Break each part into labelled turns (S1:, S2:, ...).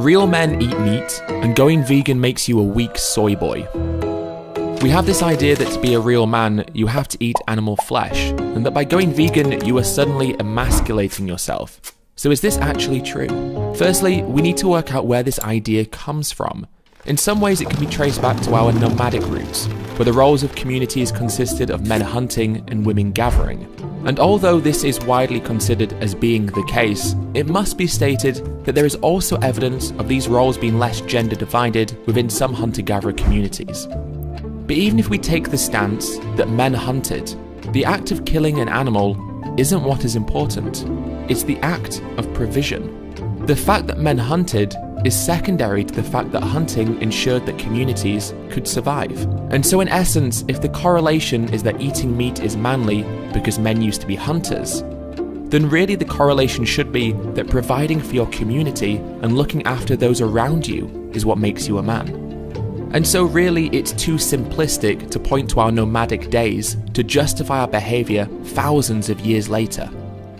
S1: Real men eat meat, and going vegan makes you a weak soy boy. We have this idea that to be a real man, you have to eat animal flesh, and that by going vegan, you are suddenly emasculating yourself. So is this actually true? Firstly, we need to work out where this idea comes from. In some ways, it can be traced back to our nomadic roots, where the roles of communities consisted of men hunting and women gathering. And although this is widely considered as being the case, it must be stated that there is also evidence of these roles being less gender divided within some hunter-gatherer communities. But even if we take the stance that men hunted, the act of killing an animal isn't what is important. It's the act of provision. The fact that men hunted is secondary to the fact that hunting ensured that communities could survive. And so in essence, if the correlation is that eating meat is manly because men used to be hunters, then really the correlation should be that providing for your community and looking after those around you is what makes you a man. And so really it's too simplistic to point to our nomadic days to justify our behaviour thousands of years later.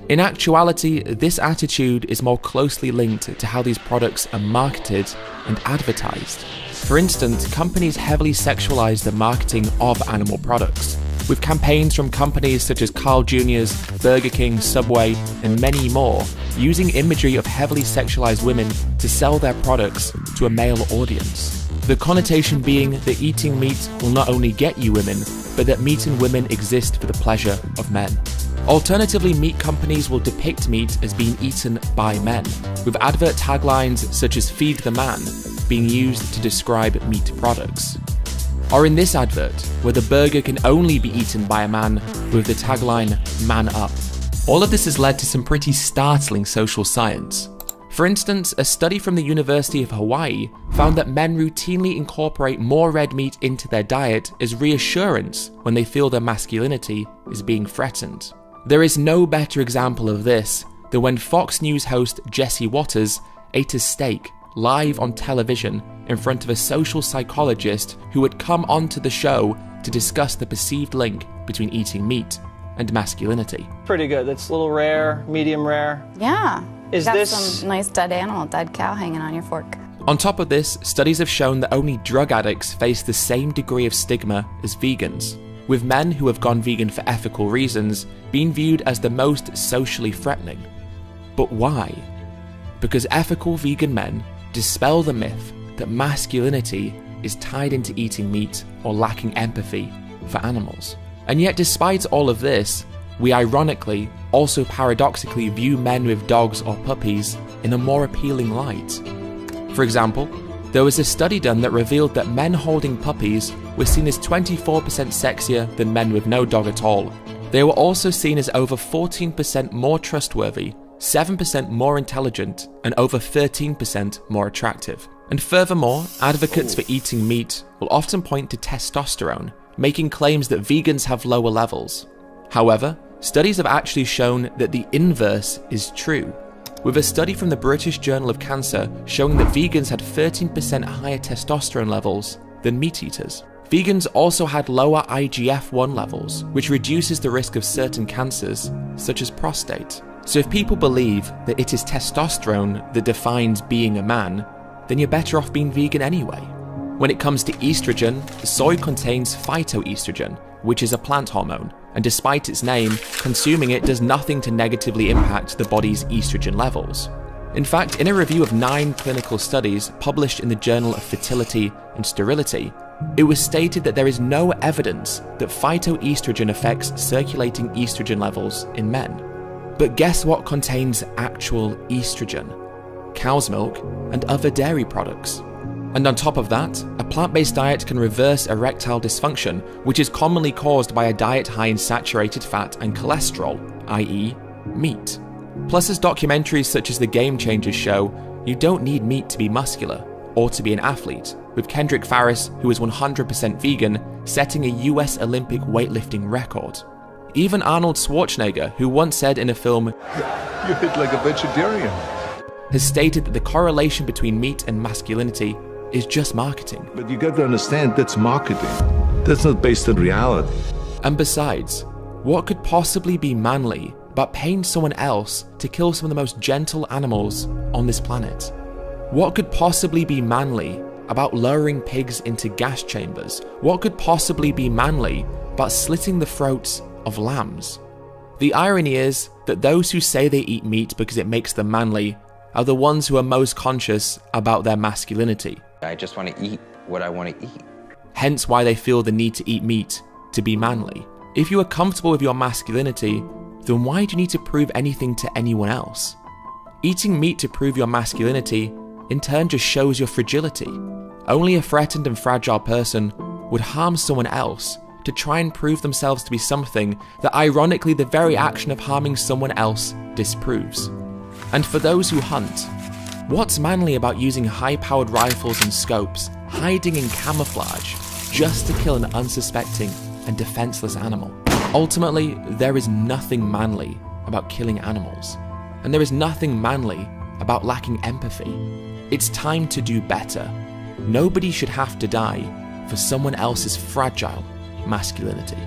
S1: In actuality, this attitude is more closely linked to how these products are marketed and advertised. For instance, companies heavily sexualize the marketing of animal products, with campaigns from companies such as Carl Jr.'s, Burger King, Subway, and many more, using imagery of heavily sexualized women to sell their products to a male audience. The connotation being that eating meat will not only get you women, but that meat and women exist for the pleasure of men. Alternatively, meat companies will depict meat as being eaten by men, with advert taglines such as "Feed the Man" being used to describe meat products. Or in this advert, where the burger can only be eaten by a man with the tagline "Man Up." All of this has led to some pretty startling social science. For instance, a study from the University of Hawaii found that men routinely incorporate more red meat into their diet as reassurance when they feel their masculinity is being threatened. There is no better example of this than when Fox News host Jesse Watters ate a steak live on television in front of a social psychologist who had come onto the show to discuss the perceived link between eating meat and masculinity.
S2: Pretty good. That's a little rare, medium rare.
S3: Yeah.
S2: Is
S3: got
S2: this
S3: some nice dead animal, dead cow hanging on your fork.
S1: On top of this, studies have shown that only drug addicts face the same degree of stigma as vegans, with men who have gone vegan for ethical reasons being viewed as the most socially threatening. But why? Because ethical vegan men dispel the myth that masculinity is tied into eating meat or lacking empathy for animals. And yet despite all of this, we ironically also paradoxically view men with dogs or puppies in a more appealing light. For example, there was a study done that revealed that men holding puppies were seen as 24% sexier than men with no dog at all. They were also seen as over 14% more trustworthy, 7% more intelligent, and over 13% more attractive. And furthermore, advocates for eating meat will often point to testosterone, making claims that vegans have lower levels. However, studies have actually shown that the inverse is true, with a study from the British Journal of Cancer showing that vegans had 13% higher testosterone levels than meat eaters. Vegans also had lower IGF-1 levels, which reduces the risk of certain cancers, such as prostate. So if people believe that it is testosterone that defines being a man, then you're better off being vegan anyway. When it comes to estrogen, soy contains phytoestrogen, which is a plant hormone, and despite its name, consuming it does nothing to negatively impact the body's estrogen levels. In fact, in a review of 9 clinical studies published in the Journal of Fertility and Sterility, it was stated that there is no evidence that phytoestrogen affects circulating estrogen levels in men. But guess what contains actual estrogen? Cow's milk and other dairy products. And on top of that, a plant-based diet can reverse erectile dysfunction, which is commonly caused by a diet high in saturated fat and cholesterol, i.e. meat. Plus, as documentaries such as The Game Changers show, you don't need meat to be muscular or to be an athlete, with Kendrick Farris, who is 100% vegan, setting a US Olympic weightlifting record. Even Arnold Schwarzenegger, who once said in a film,
S4: "You hit like a vegetarian,"
S1: has stated that the correlation between meat and masculinity is just marketing.
S4: But you got to understand, that's marketing. That's not based on reality.
S1: And besides, what could possibly be manly about paying someone else to kill some of the most gentle animals on this planet? What could possibly be manly about lowering pigs into gas chambers? What could possibly be manly about slitting the throats of lambs? The irony is that those who say they eat meat because it makes them manly are the ones who are most conscious about their masculinity.
S5: I just want to eat what I want to eat.
S1: Hence why they feel the need to eat meat to be manly. If you are comfortable with your masculinity, then why do you need to prove anything to anyone else? Eating meat to prove your masculinity in turn just shows your fragility. Only a threatened and fragile person would harm someone else to try and prove themselves to be something that ironically the very action of harming someone else disproves. And for those who hunt, what's manly about using high-powered rifles and scopes, hiding in camouflage, just to kill an unsuspecting and defenseless animal? Ultimately, there is nothing manly about killing animals, and there is nothing manly about lacking empathy. It's time to do better. Nobody should have to die for someone else's fragile masculinity.